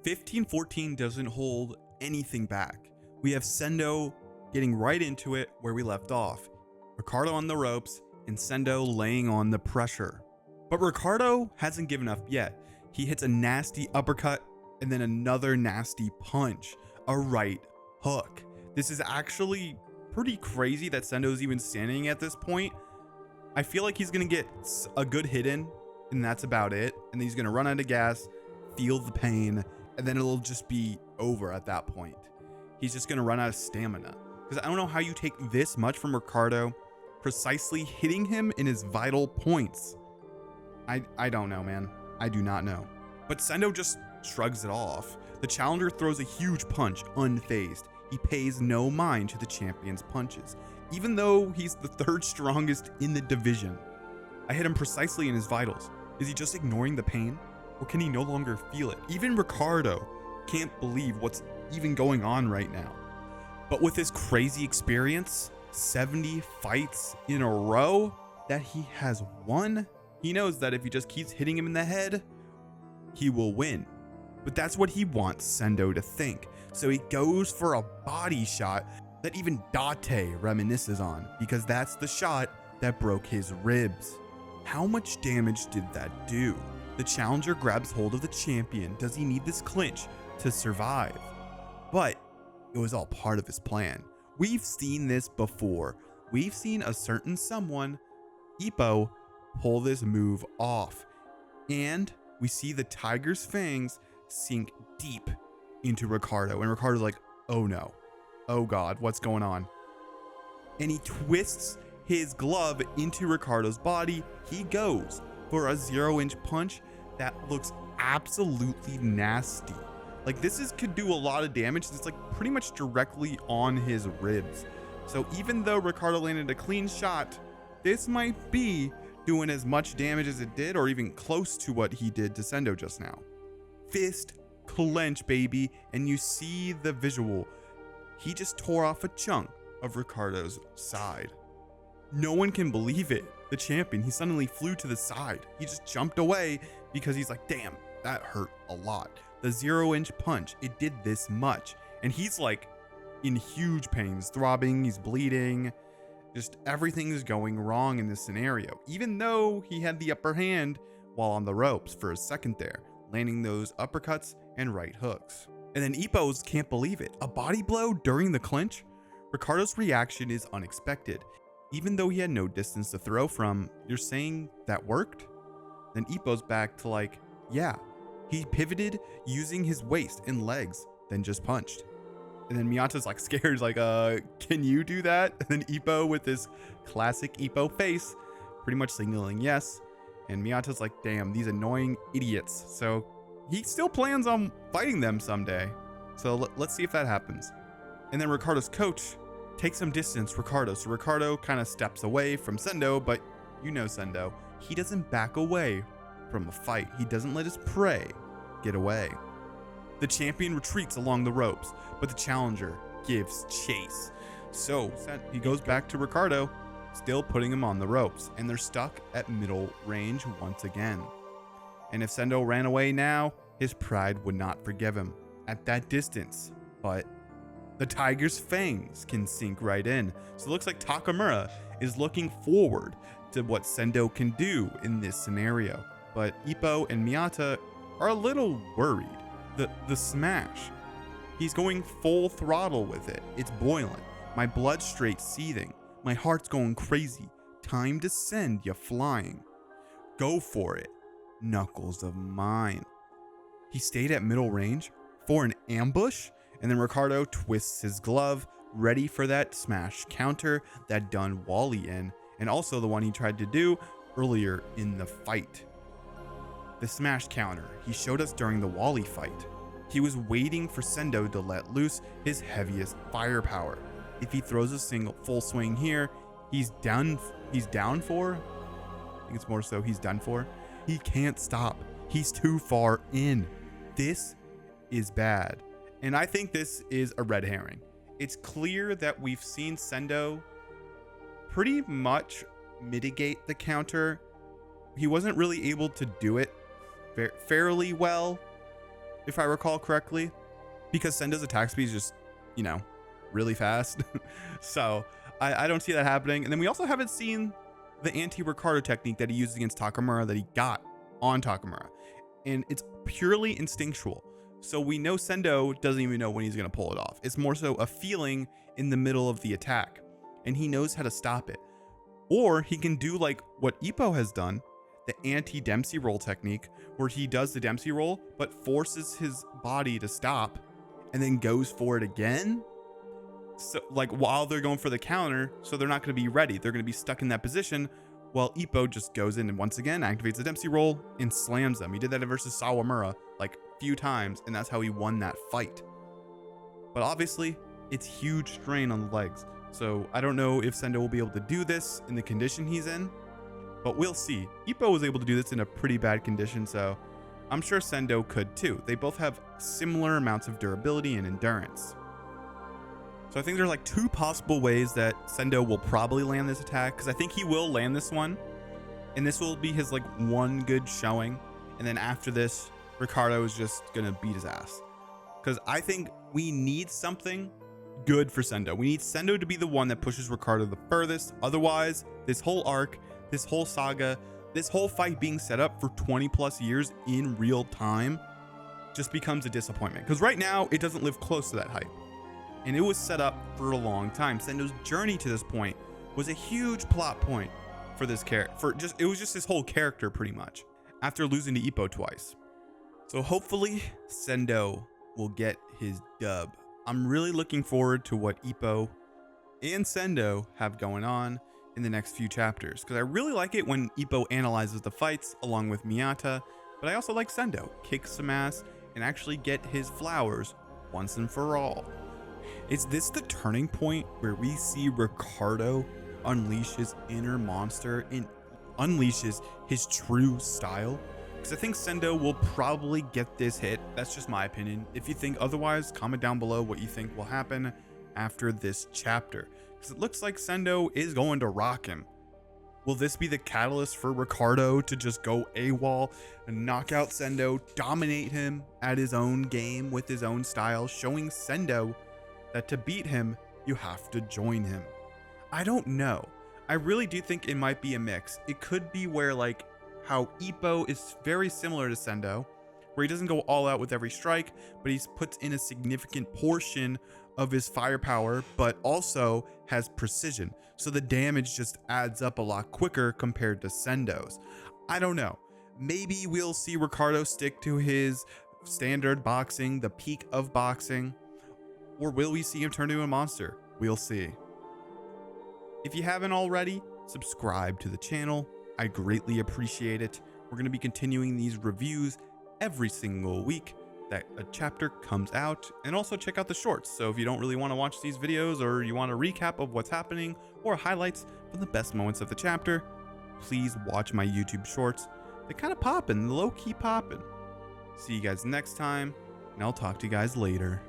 15-14 doesn't hold anything back. We have Sendo getting right into it where we left off. Ricardo on the ropes and Sendo laying on the pressure. But Ricardo hasn't given up yet. He hits a nasty uppercut and then another nasty punch, a right hook. This is actually pretty crazy that Sendo's even standing at this point. I feel like he's gonna get a good hit in, and that's about it. And then he's gonna run out of gas, feel the pain, and then it'll just be over at that point. He's just gonna run out of stamina. Because I don't know how you take this much from Ricardo, precisely hitting him in his vital points. I don't know, man. I do not know. But Sendo just shrugs it off. The challenger throws a huge punch, unfazed. He pays no mind to the champion's punches, even though he's the third strongest in the division. I hit him precisely in his vitals. Is he just ignoring the pain? Or can he no longer feel it? Even Ricardo can't believe what's even going on right now. But with his crazy experience, 70 fights in a row that he has won, he knows that if he just keeps hitting him in the head, he will win. But that's what he wants Sendo to think. So he goes for a body shot that even Date reminisces on, because that's the shot that broke his ribs. How much damage did that do? The challenger grabs hold of the champion. Does he need this clinch to survive? But it was all part of his plan. We've seen this before. We've seen a certain someone, Ippo, pull this move off. And we see the tiger's fangs sink deep into Ricardo. And Ricardo's like, oh no. Oh God, what's going on? And he twists his glove into Ricardo's body. He goes for a 0-inch punch that looks absolutely nasty. Like could do a lot of damage. It's like pretty much directly on his ribs. So even though Ricardo landed a clean shot, this might be doing as much damage as it did, or even close to what he did to Sendo just now. Fist clench, baby, and you see the visual. He just tore off a chunk of Ricardo's side. No one can believe it. The champion, he suddenly flew to the side. He just jumped away because he's like, damn, that hurt a lot. The 0-inch punch, it did this much. And he's like in huge pain. He's throbbing, he's bleeding. Just everything is going wrong in this scenario, even though he had the upper hand while on the ropes for a second there, landing those uppercuts and right hooks. And then Ippo's can't believe it. A body blow during the clinch? Ricardo's reaction is unexpected. Even though he had no distance to throw from, you're saying that worked? Then Ippo's back to like, yeah, he pivoted using his waist and legs, then just punched. And then Miyata's like scared, like, can you do that? And then Ippo with this classic Ippo face, pretty much signaling yes. And Miyata's like, damn, these annoying idiots. So he still plans on fighting them someday. So let's see if that happens. And then Ricardo's coach takes some distance, Ricardo. So Ricardo kind of steps away from Sendo, but you know Sendo, he doesn't back away from a fight. He doesn't let his prey get away. The champion retreats along the ropes, but the challenger gives chase. So he goes back to Ricardo, still putting him on the ropes, and they're stuck at middle range once again. And if Sendo ran away now, his pride would not forgive him at that distance, but the tiger's fangs can sink right in. So it looks like Takamura is looking forward to what Sendo can do in this scenario. But Ippo and Miyata are a little worried. The smash, he's going full throttle with it. It's boiling. My blood's straight seething. My heart's going crazy. Time to send ya flying. Go for it, knuckles of mine. He stayed at middle range for an ambush, and then Ricardo twists his glove, ready for that smash counter that done Wally in, and also the one he tried to do earlier in the fight. The smash counter he showed us during the Wally fight. He was waiting for Sendo to let loose his heaviest firepower. If he throws a single full swing here, he's down for. I think it's more so he's done for. He can't stop. He's too far in. This is bad. And I think this is a red herring. It's clear that we've seen Sendo pretty much mitigate the counter. He wasn't really able to do it fairly well, if I recall correctly, because Sendo's attack speed is just, you know, really fast. So I don't see that happening. And then we also haven't seen the anti-Ricardo technique that he used against Takamura that he got on Takamura. And it's purely instinctual. So we know Sendo doesn't even know when he's going to pull it off. It's more so a feeling in the middle of the attack, and he knows how to stop it. Or he can do like what Ippo has done, the anti-Dempsey roll technique, where he does the Dempsey roll, but forces his body to stop and then goes for it again. So like while they're going for the counter, so they're not going to be ready. They're going to be stuck in that position while Ippo just goes in and once again activates the Dempsey roll and slams them. He did that versus Sawamura like a few times, and that's how he won that fight. But obviously, it's huge strain on the legs. So I don't know if Sendo will be able to do this in the condition he's in, but we'll see. Ippo was able to do this in a pretty bad condition, so I'm sure Sendo could too. They both have similar amounts of durability and endurance. So I think there's like two possible ways that Sendo will probably land this attack, because I think he will land this one, and this will be his like one good showing, and then after this, Ricardo is just gonna beat his ass. Because I think we need something good for Sendo. We need Sendo to be the one that pushes Ricardo the furthest. Otherwise, this whole arc, this whole saga, this whole fight being set up for 20 plus years in real time just becomes a disappointment. Because right now, it doesn't live close to that hype. And it was set up for a long time. Sendo's journey to this point was a huge plot point for this character. It was just his whole character pretty much, after losing to Ippo twice. So hopefully Sendo will get his dub. I'm really looking forward to what Ippo and Sendo have going on in the next few chapters, because I really like it when Ippo analyzes the fights along with Miyata, but I also like Sendo kick some ass and actually get his flowers once and for all. Is this the turning point where we see Ricardo unleash his inner monster and unleashes his true style? Because I think Sendo will probably get this hit. That's just my opinion. If you think otherwise, comment down below what you think will happen after this chapter, because it looks like Sendo is going to rock him. Will this be the catalyst for Ricardo to just go AWOL and knock out Sendo, dominate him at his own game with his own style, showing Sendo that to beat him, you have to join him? I don't know. I really do think it might be a mix. It could be where like how Ippo is very similar to Sendo, where he doesn't go all out with every strike, but he puts in a significant portion of his firepower, but also has precision. So the damage just adds up a lot quicker compared to Sendo's. I don't know. Maybe we'll see Ricardo stick to his standard boxing, the peak of boxing, or will we see him turn into a monster? We'll see. If you haven't already, subscribe to the channel. I greatly appreciate it. We're going to be continuing these reviews every single week that a chapter comes out, and also check out the shorts. So if you don't really want to watch these videos, or you want a recap of what's happening or highlights from the best moments of the chapter, please watch my YouTube shorts. They're kind of popping, low-key popping. See you guys next time, and I'll talk to you guys later.